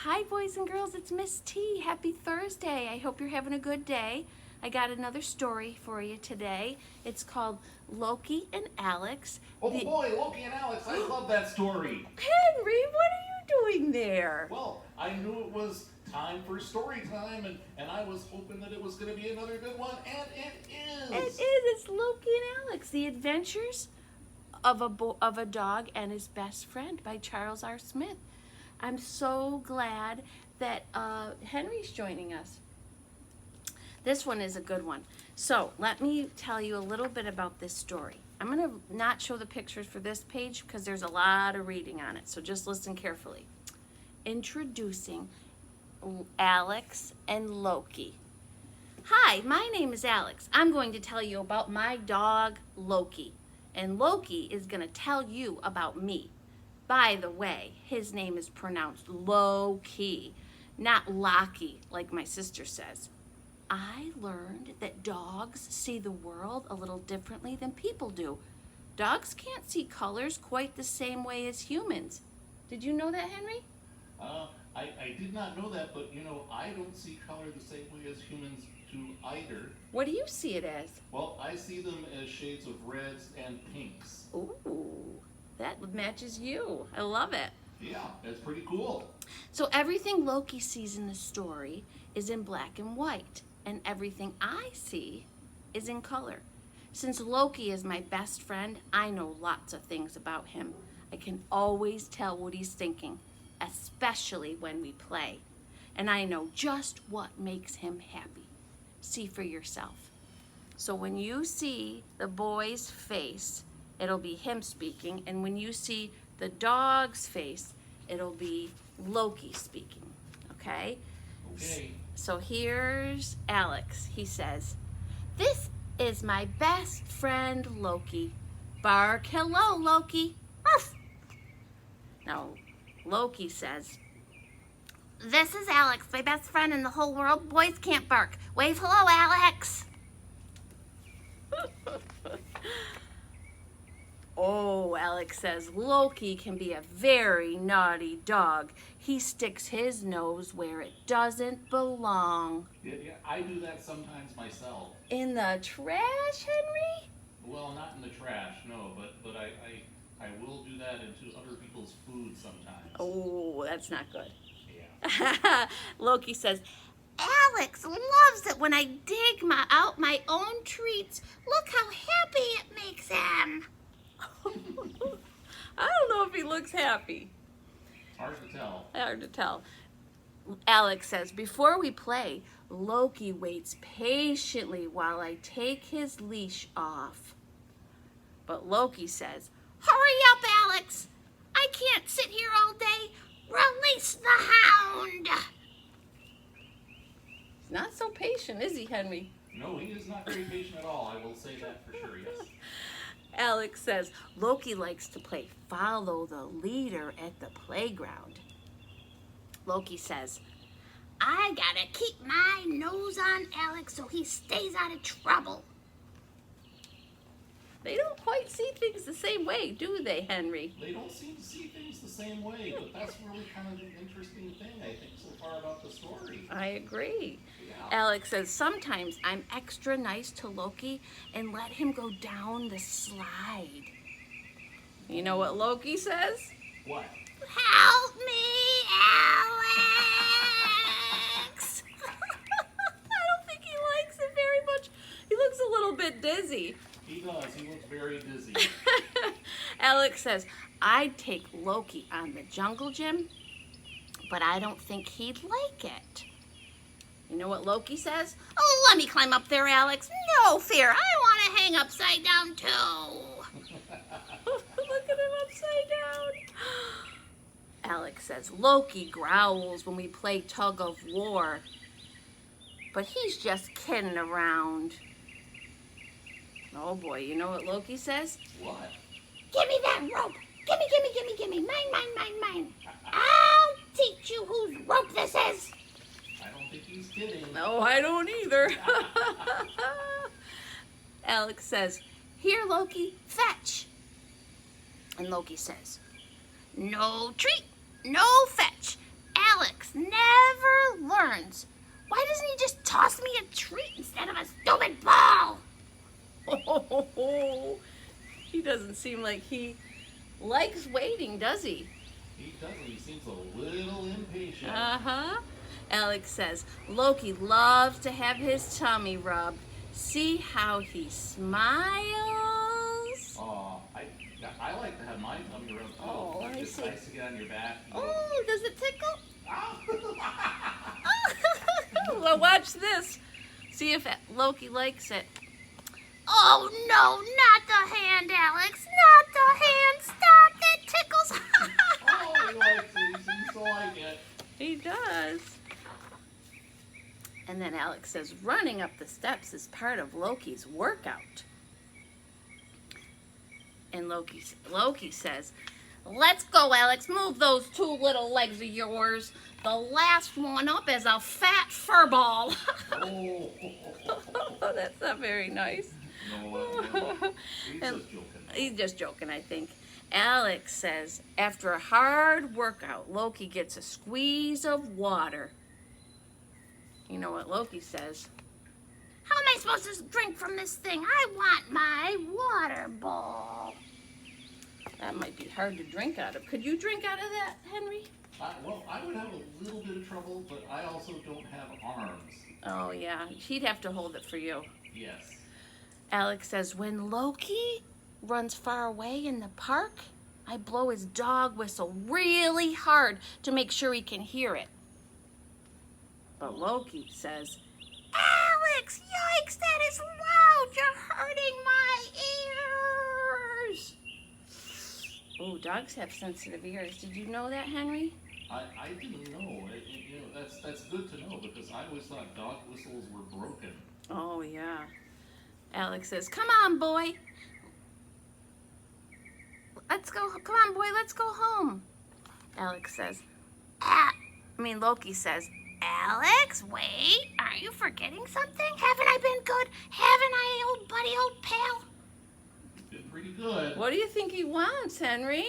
Hi boys and girls, it's Miss T. Happy Thursday. I hope you're having a good day. I got another story for you today. It's called Loki and Alex. Oh boy, Loki and Alex, I love that story. Henry, what are you doing there? Well, I knew it was time for story time, and I was hoping that it was going to be another good one, and it It is. is. It's Loki and Alex, The Adventures of a Dog and His Best Friend by Charles R. Smith. I'm so glad that Henry's joining us. This one is a good one. So let me tell you a little bit about this story. I'm going to not show the pictures for this page because there's a lot of reading on it. So just listen carefully. Introducing Alex and Loki. Hi, my name is Alex. I'm going to tell you about my dog, Loki. And Loki is going to tell you about me. By the way, his name is pronounced Loki, not Locky, like my sister says. I learned that dogs see the world a little differently than people do. Dogs can't see colors quite the same way as humans. Did you know that, Henry? I did not know that, but I don't see color the same way as humans do either. What do you see it as? Well, I see them as shades of reds and pinks. Ooh, that matches you. I love it. Yeah, that's pretty cool. So everything Loki sees in the story is in black and white, and everything I see is in color. Since Loki is my best friend, I know lots of things about him. I can always tell what he's thinking, especially when we play. And I know just what makes him happy. See for yourself. So when you see the boy's face, it'll be him speaking, and when you see the dog's face, it'll be Loki speaking, okay? Okay. So here's Alex. He says, "This is my best friend Loki. Bark hello, Loki. Ruff." Now, Loki says, "This is Alex, my best friend in the whole world. Boys can't bark. Wave hello, Alex." Oh, Alex says, "Loki can be a very naughty dog. He sticks his nose where it doesn't belong." Yeah, I do that sometimes myself. In the trash, Henry? Well, not in the trash, no, but I will do that into other people's food sometimes. Oh, that's not good. Yeah. Loki says, "Alex loves it when I dig out my own treats. Look how happy it makes him." I don't know if he looks happy. Hard to tell. Hard to tell. Alex says, "Before we play, Loki waits patiently while I take his leash off." But Loki says, "Hurry up, Alex. I can't sit here all day. Release the hound." He's not so patient, is he, Henry? No, he is not very patient at all. I will say that for sure, yes. Alex says, "Loki likes to play follow the leader at the playground." Loki says, "I gotta keep my nose on Alex so he stays out of trouble." They don't quite see things the same way, do they, Henry? They don't seem to see things the same way, but that's really kind of an interesting thing, I think, so far about the story. I agree. Yeah. Alex says, "Sometimes I'm extra nice to Loki and let him go down the slide." You know what Loki says? What? "Help me, Alex!" I don't think he likes it very much. He looks a little bit dizzy. He does. He looks very dizzy. Alex says, "I'd take Loki on the jungle gym, but I don't think he'd like it." You know what Loki says? "Oh, let me climb up there, Alex. No fear. I want to hang upside down, too." Look at him upside down. Alex says, "Loki growls when we play tug of war, but he's just kidding around." Oh boy, you know what Loki says? What? "Give me that rope. Gimme, gimme, gimme, gimme. Mine, mine, mine, mine. I'll teach you whose rope this is." I don't think he's kidding. No, I don't either. Alex says, "Here, Loki, fetch." And Loki says, "No treat, no fetch. Alex, He doesn't seem like he likes waiting, does he? He doesn't. He seems a little impatient. Uh-huh. Alex says, Loki loves to have his tummy rubbed. See how he smiles? Oh, I like to have my tummy rubbed too. Oh, I It's see. nice to get on your back. Oh, does it tickle? Ah. Well, watch this. See if Loki likes it. Oh, no, not the hand, Alex. Not the hand. Stop. That tickles. Oh, he likes it. He seems to like it. He does. And then Alex says, running up the steps is part of Loki's workout. And Loki says, let's go, Alex. Move those 2 little legs of yours. The last one up is a fat furball. Oh. Oh, that's not very nice. No, he's And- just joking. He's just joking, I think. Alex says, after a hard workout, Loki gets a squeeze of water. You know what Loki says? How am I supposed to drink from this thing? I want my water bowl. That might be hard to drink out of. Could you drink out of that, Henry? Well, I would have a little bit of trouble, but I also don't have arms. Oh, yeah. He'd have to hold it for you. Yes. Alex says, when Loki runs far away in the park, I blow his dog whistle really hard to make sure he can hear it. But Loki says, Alex, yikes, that is loud. You're hurting my ears. Oh, dogs have sensitive ears. Did you know that, Henry? I didn't know. That's good to know because I always thought dog whistles were broken. Oh, yeah. Alex says, come on, boy. Let's go. Come on, boy. Let's go home. Alex says, Loki says, Alex, wait. Are you forgetting something? Haven't I been good? Haven't I, old buddy, old pal? Did pretty good. What do you think he wants, Henry?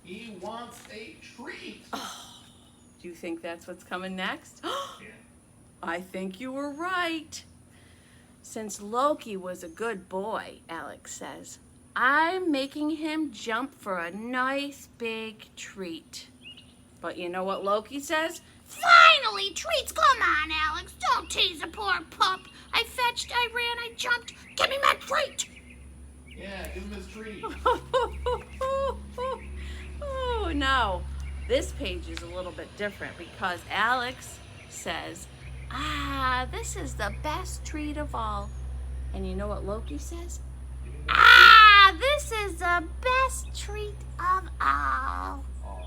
He wants a treat. Do you think that's what's coming next? Yeah. I think you were right. Since Loki was a good boy, Alex says, I'm making him jump for a nice big treat. But you know what Loki says? Finally, treats! Come on, Alex. Don't tease a poor pup. I fetched, I ran, I jumped. Give me my treat! Yeah, give him his treat. Oh, no. This page is a little bit different because Alex says, this is the best treat of all. And you know what Loki says? This is the best treat of all. Oh,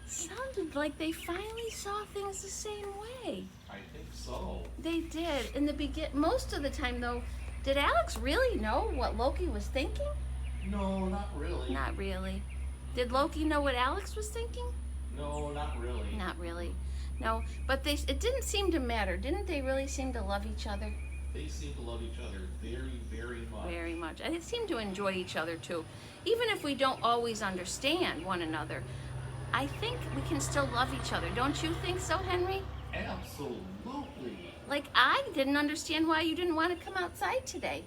Sounded like they finally saw things the same way. I think so. They did. In the most of the time, though, did Alex really know what Loki was thinking? No, not really. Not really. Did Loki know what Alex was thinking? No, not really. Not really. No, but it didn't seem to matter. Didn't they really seem to love each other? They seem to love each other very, very much. Very much. And they seem to enjoy each other too. Even if we don't always understand one another, I think we can still love each other. Don't you think so, Henry? Absolutely. Like, I didn't understand why you didn't want to come outside today.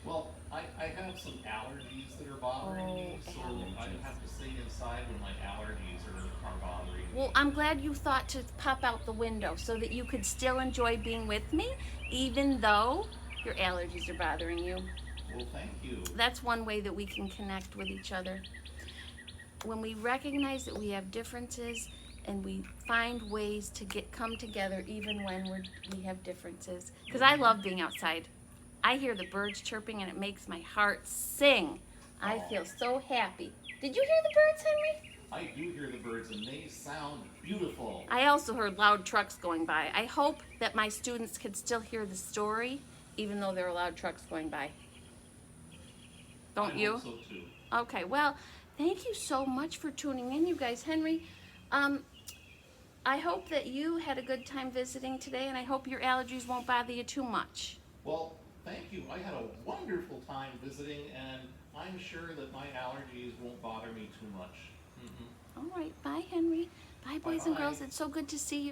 Well, I have some allergies that are bothering me, so I allergies. have to stay inside when my allergies are bothering me. Well, I'm glad you thought to pop out the window so that you could still enjoy being with me, even though your allergies are bothering you. Well, thank you. That's one way that we can connect with each other. When we recognize that we have differences and we find ways to come together even when we have differences. Because I love being outside. I hear the birds chirping and it makes my heart sing. I feel so happy. Did you hear the birds, Henry? I do hear the birds and they sound beautiful. I also heard loud trucks going by. I hope that my students can still hear the story even though there are loud trucks going by. Don't you? I hope so too. Okay, well, thank you so much for tuning in, you guys. Henry, I hope that you had a good time visiting today, and I hope your allergies won't bother you too much. Well, thank you. I had a wonderful time visiting, and I'm sure that my allergies won't bother me too much. All right, bye, Henry. Bye, boys and Bye-bye. girls. It's so good to see you.